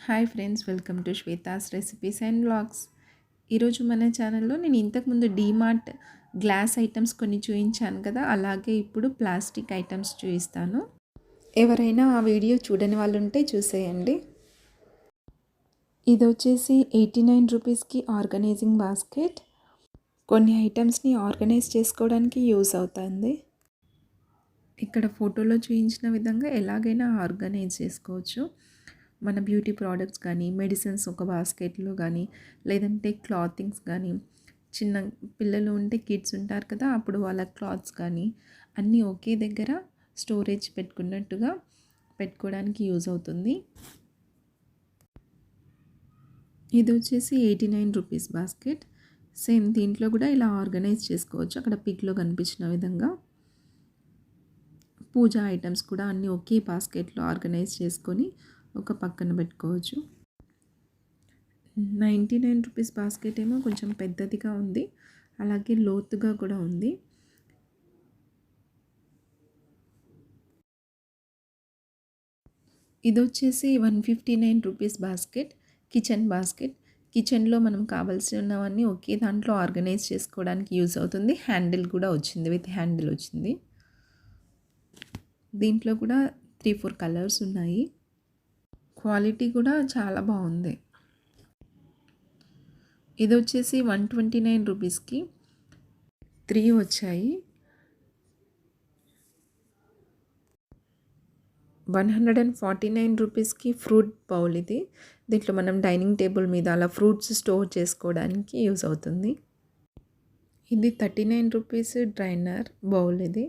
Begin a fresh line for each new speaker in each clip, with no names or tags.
Hi friends, welcome to Shweta's recipes and vlogs. ఈరోజు మన ఛానల్లో నేను ఇంతకుముందు డీమార్ట్ గ్లాస్ ఐటమ్స్ కొన్ని చూపించాను కదా, అలాగే ఇప్పుడు ప్లాస్టిక్ ఐటమ్స్ చూపిస్తాను. ఎవరైనా ఆ వీడియో చూడని వాళ్ళు ఉంటే చూసేయండి. ఇది వచ్చేసి 89 రూపీస్కి ఆర్గనైజింగ్ బాస్కెట్. కొన్ని ఐటమ్స్ని ఆర్గనైజ్ చేసుకోవడానికి యూస్ అవుతుంది. ఇక్కడ ఫోటోలో చూపించిన విధంగా ఎలాగైనా ఆర్గనైజ్ చేసుకోవచ్చు. మన బ్యూటీ ప్రోడక్ట్స్ కానీ, మెడిసిన్స్ ఒక బాస్కెట్లో కానీ, లేదంటే క్లాతింగ్స్ కానీ, చిన్న పిల్లలు ఉంటే కిడ్స్ ఉంటారు కదా, అప్పుడు వాళ్ళ క్లాత్స్ కానీ అన్నీ ఒకే దగ్గర స్టోరేజ్ పెట్టుకున్నట్టుగా పెట్టుకోవడానికి యూజ్ అవుతుంది. ఇది వచ్చేసి 89 రూపీస్ బాస్కెట్. సేమ్ దీంట్లో కూడా ఇలా ఆర్గనైజ్ చేసుకోవచ్చు. అక్కడ పిక్లో కనిపించిన విధంగా పూజా ఐటమ్స్ కూడా అన్నీ ఒకే బాస్కెట్లో ఆర్గనైజ్ చేసుకొని ఒక పక్కన పెట్టుకోవచ్చు. 99 రూపీస్ బాస్కెట్ ఏమో కొంచెం పెద్దదిగా ఉంది, అలాగే లోతుగా కూడా ఉంది. ఇది వచ్చేసి 159 రూపీస్ బాస్కెట్, కిచెన్ బాస్కెట్. కిచెన్లో మనం కావాల్సినవన్నీ ఒకే దాంట్లో ఆర్గనైజ్ చేసుకోవడానికి యూజ్ అవుతుంది. హ్యాండిల్ కూడా వచ్చింది, విత్ హ్యాండిల్ వచ్చింది. దీంట్లో కూడా 3-4 కలర్స్ ఉన్నాయి. క్వాలిటీ కూడా చాలా బాగుంది. ఇది వచ్చేసి 129 రూపీస్కి 3 వచ్చాయి. 149 రూపీస్కి ఫ్రూట్ బౌల్. ఇది దీంట్లో మనం డైనింగ్ టేబుల్ మీద అలా ఫ్రూట్స్ స్టోర్ చేసుకోవడానికి యూజ్ అవుతుంది. ఇది 39 రూపీస్ డ్రైనర్ బౌల్. ఇది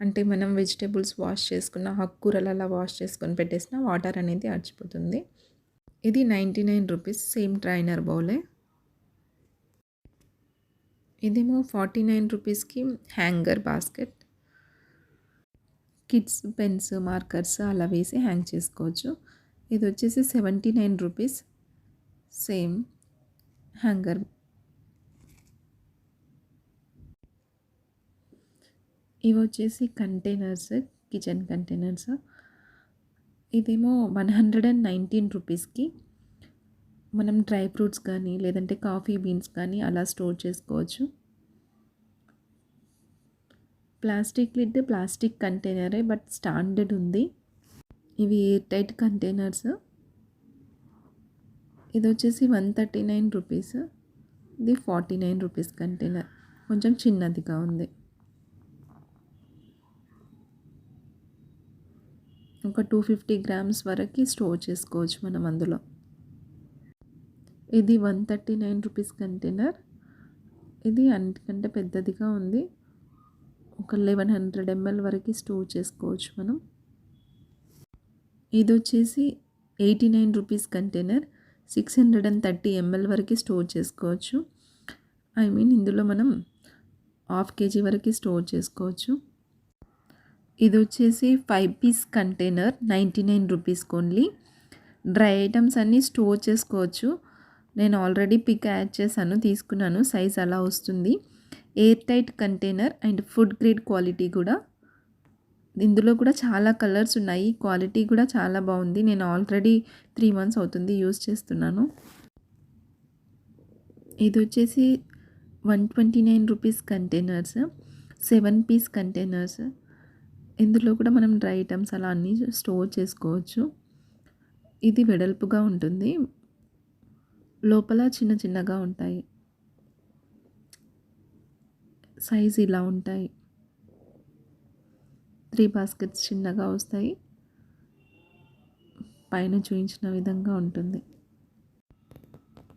అంటే మనం వెజిటేబుల్స్ వాష్ చేసుకున్న, ఆకుకూరలు అలా వాష్ చేసుకొని పెట్టేసిన వాటర్ అనేది అడిచిపోతుంది. ఇది 99 రూపీస్ సేమ్ డ్రైనర్ బౌలే. ఇదేమో 49 రూపీస్కి hanger basket. Kids pens, markers అలా వేసి హ్యాంగ్ చేసుకోవచ్చు. ఇది వచ్చేసి 79 రూపీస్ సేమ్ హ్యాంగర్. ఇవి వచ్చేసి కంటైనర్స్, కిచెన్ కంటైనర్స్. ఇదేమో 119 రూపీస్కి మనం డ్రై ఫ్రూట్స్ కానీ, లేదంటే కాఫీ బీన్స్ కానీ అలా స్టోర్ చేసుకోవచ్చు. ప్లాస్టిక్ లిడ్, ప్లాస్టిక్ కంటైనరే, బట్ స్టాండర్డ్ ఉంది. ఇవి ఎయిర్ టైట్ కంటైనర్స్. ఇది వచ్చేసి 139 రూపీస్. ఇది 49 రూపీస్ కంటైనర్, కొంచెం చిన్నదిగా ఉంది. ఒక 250 గ్రామ్స్ వరకు స్టోర్ చేసుకోవచ్చు మనం అందులో. ఇది 139 రూపీస్ కంటైనర్. ఇది అన్నిటికంటే పెద్దదిగా ఉంది. ఒక 1100 ml వరకు స్టోర్ చేసుకోవచ్చు మనం. ఇది వచ్చేసి 89 రూపీస్ కంటైనర్, 630 ml వరకు స్టోర్ చేసుకోవచ్చు. ఇందులో మనం 1/2 kg వరకు స్టోర్ చేసుకోవచ్చు. ఇది వచ్చేసి 5 పీస్ కంటైనర్, 99 రూపీస్కి ఓన్లీ. డ్రై ఐటమ్స్ అన్నీ స్టోర్ చేసుకోవచ్చు. నేను ఆల్రెడీ పిక్ యాడ్ చేశాను, తీసుకున్నాను. సైజ్ అలా వస్తుంది. Air tight container and food grade quality కూడా. ఇందులో కూడా చాలా కలర్స్ ఉన్నాయి. క్వాలిటీ కూడా చాలా బాగుంది. నేను ఆల్రెడీ 3 months అవుతుంది యూజ్ చేస్తున్నాను. ఇది వచ్చేసి 129 రూపీస్ కంటైనర్స్, 7 పీస్ కంటైనర్స్. ఇందులో కూడా మనం డ్రై ఐటమ్స్ అలా అన్నీ స్టోర్ చేసుకోవచ్చు. ఇది వెడల్పుగా ఉంటుంది, లోపల చిన్న చిన్నగా ఉంటాయి. సైజ్ ఇలా ఉంటాయి. 3 బాస్కెట్స్ చిన్నగా వస్తాయి. పైన చూపించిన విధంగా ఉంటుంది.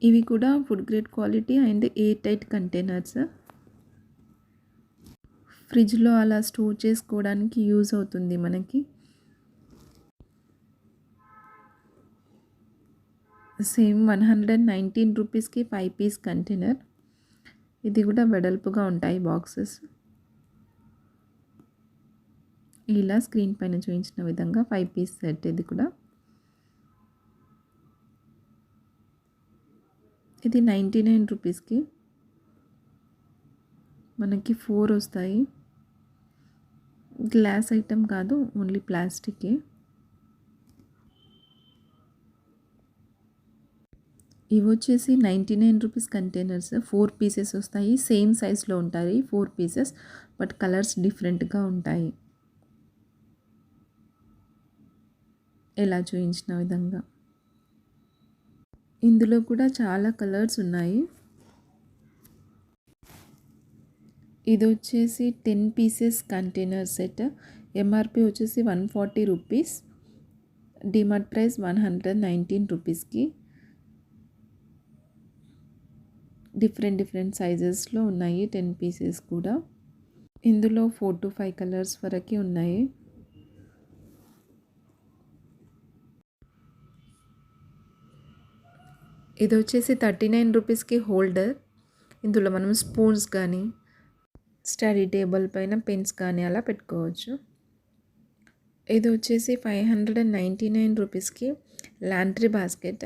ఇవి కూడా food grade quality and air tight containers. ఫ్రిడ్జ్లో అలా స్టోర్ చేసుకోవడానికి యూజ్ అవుతుంది మనకి. సేమ్ 119 రూపీస్కి 5 పీస్ కంటైనర్. ఇది కూడా వెడల్పుగా ఉంటాయి బాక్సెస్. ఇలా స్క్రీన్ పైన చూపించిన విధంగా 5 పీస్ సెట్. ఇది కూడా ఇది 99 రూపీస్కి మనకి 4 వస్తాయి. గ్లాస్ ఐటమ్ కాదు, ఓన్లీ ప్లాస్టికే. ఇవి వచ్చేసి 99 రూపీస్ కంటైనర్స్. 4 పీసెస్ వస్తాయి. సేమ్ సైజ్లో ఉంటాయి 4 పీసెస్, బట్ కలర్స్ డిఫరెంట్గా ఉంటాయి. ఎలా చూయించిన విధంగా. ఇందులో కూడా చాలా కలర్స్ ఉన్నాయి. ఇది వచ్చేసి 10 పీసెస్ కంటైనర్ సెట్. ఎంఆర్పి వచ్చేసి 140 రూపీస్. డిమార్ట్ ప్రైస్ 119 రూపీస్కి. డిఫరెంట్ సైజెస్లో ఉన్నాయి 10 పీసెస్ కూడా. ఇందులో 4 to 5 కలర్స్ వరకు ఉన్నాయి. ఇది వచ్చేసి 39 రూపీస్కి హోల్డర్. ఇందులో మనం స్పూన్స్ కానీ స్టడీ టేబుల్ పైన పెన్స్ కానీ అలా పెట్టుకోవచ్చు. ఇది వచ్చేసి 599 రూపీస్కి లాండ్రీ బాస్కెట్.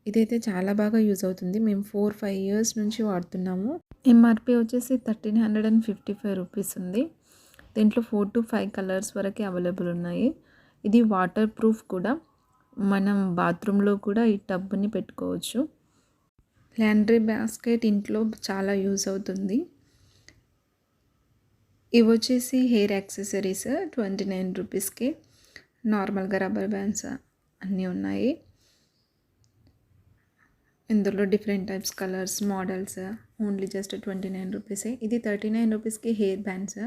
ఇదైతే చాలా బాగా యూజ్ అవుతుంది. మేము 4-5 ఇయర్స్ నుంచి వాడుతున్నాము. ఎంఆర్పి వచ్చేసి 1355 రూపీస్ ఉంది. దీంట్లో 4 to 5 కలర్స్ వరకు అవైలబుల్ ఉన్నాయి. ఇది వాటర్ ప్రూఫ్ కూడా. మనం బాత్రూంలో కూడా ఈ టబ్ని పెట్టుకోవచ్చు. లాండ్రీ బాస్కెట్ ఇంట్లో చాలా యూజ్ అవుతుంది. ఇవి వచ్చేసి హెయిర్ యాక్సెసరీస్ 29 రూపీస్కి. నార్మల్గా రబ్బర్ బ్యాండ్స్ అన్నీ ఉన్నాయి. ఇందులో different types colours models. Only just 29 రూపీసే. ఇది 39 రూపీస్కి హెయిర్ బ్యాండ్స్.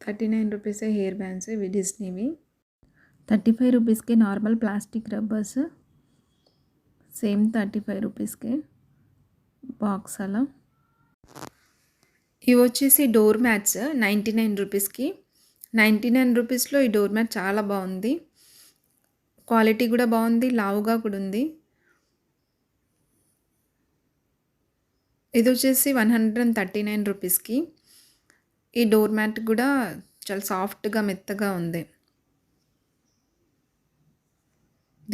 39 రూపీసే హెయిర్ బ్యాండ్స్. ఇవి డిస్నీవి. 35 రూపీస్కి నార్మల్ ప్లాస్టిక్ రబ్బర్స్. సేమ్ 35 రూపీస్కి బాక్స్ అలా. ఇవి వచ్చేసి డోర్ మ్యాట్స్ 99 రూపీస్కి. 99 రూపీస్లో ఈ డోర్ మ్యాట్ చాలా బాగుంది. క్వాలిటీ కూడా బాగుంది, లావుగా కూడా ఉంది. ఇది వచ్చేసి 139 రూపీస్కి. ఈ డోర్ మ్యాట్ కూడా చాలా సాఫ్ట్గా మెత్తగా ఉంది.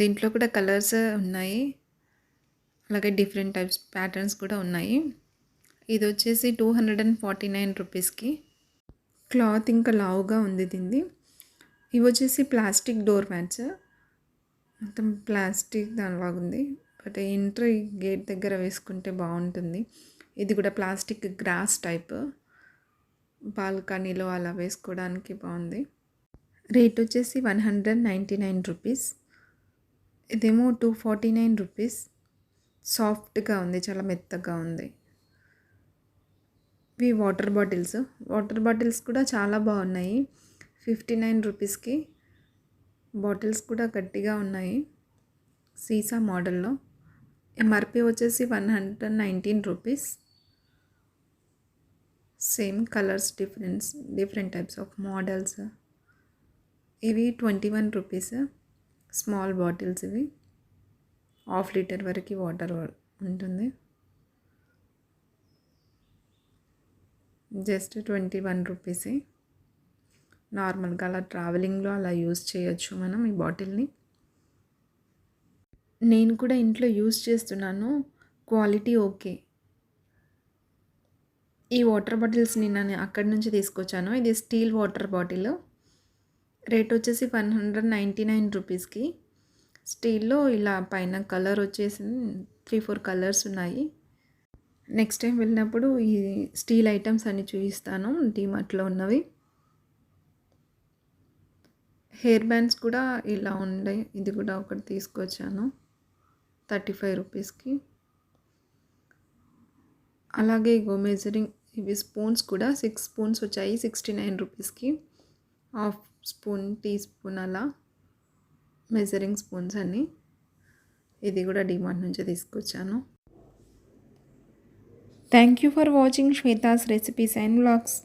దీంట్లో కూడా కలర్స్ ఉన్నాయి, అలాగే డిఫరెంట్ టైప్స్ ప్యాటర్న్స్ కూడా ఉన్నాయి. ఇది వచ్చేసి 249 రూపీస్కి. క్లాత్ ఇంకా లావుగా ఉంది దీన్ని. ఇవి వచ్చేసి ప్లాస్టిక్ డోర్ మ్యాట్స్. మొత్తం ప్లాస్టిక్ దానిలాగుంది, బట్ ఎంట్రీ గేట్ దగ్గర వేసుకుంటే బాగుంటుంది. ఇది కూడా ప్లాస్టిక్ గ్రాస్ టైప్. బాల్కనీలో అలా వేసుకోవడానికి బాగుంది. రేట్ వచ్చేసి 199 రూపీస్. ఇదేమో 249 రూపీస్. సాఫ్ట్గా ఉంది, చాలా మెత్తగా ఉంది. ఇవి వాటర్ బాటిల్స్ కూడా చాలా బాగున్నాయి. 59 రూపీస్కి. బాటిల్స్ కూడా గట్టిగా ఉన్నాయి, సీసా మోడల్లో. ఎంఆర్పి వచ్చేసి 119 rupees. Same colours different types of models. ఇవి 21 రూపీస్. స్మాల్ బాటిల్స్ ఇవి. ½ లీటర్ వరకు వాటర్ ఉంటుంది. జస్ట్ 21 రూపీసే. నార్మల్గా అలా ట్రావెలింగ్లో అలా యూజ్ చేయొచ్చు మనం ఈ బాటిల్ని. నేను కూడా ఇంట్లో యూజ్ చేస్తున్నాను, క్వాలిటీ ఓకే. ఈ వాటర్ బాటిల్స్ని నేను అక్కడి నుంచి తీసుకొచ్చాను. ఇది స్టీల్ వాటర్ బాటిల్. రేట్ వచ్చేసి 199 రూపీస్కి. స్టీల్లో ఇలా పైన కలర్ వచ్చేసి 3-4 కలర్స్ ఉన్నాయి. నెక్స్ట్ టైం వెళ్ళినప్పుడు ఈ స్టీల్ ఐటమ్స్ అన్ని చూపిస్తాను, డీమార్ట్లో ఉన్నవి. హెయిర్ బ్యాండ్స్ కూడా ఇలా ఉండే. ఇది కూడా ఒకటి తీసుకొచ్చాను 35 రూపీస్కి. అలాగే ఇగో మెజరింగ్ ఇవి స్పూన్స్ కూడా 6 స్పూన్స్ వచ్చాయి 69 రూపీస్కి. ½ స్పూన్, టీ స్పూన్ అలా మెజరింగ్ స్పూన్స్ అన్నీ. ఇది కూడా డిమార్ట్ నుంచి తీసుకొచ్చాను. Thank you for watching Shweta's recipes and vlogs.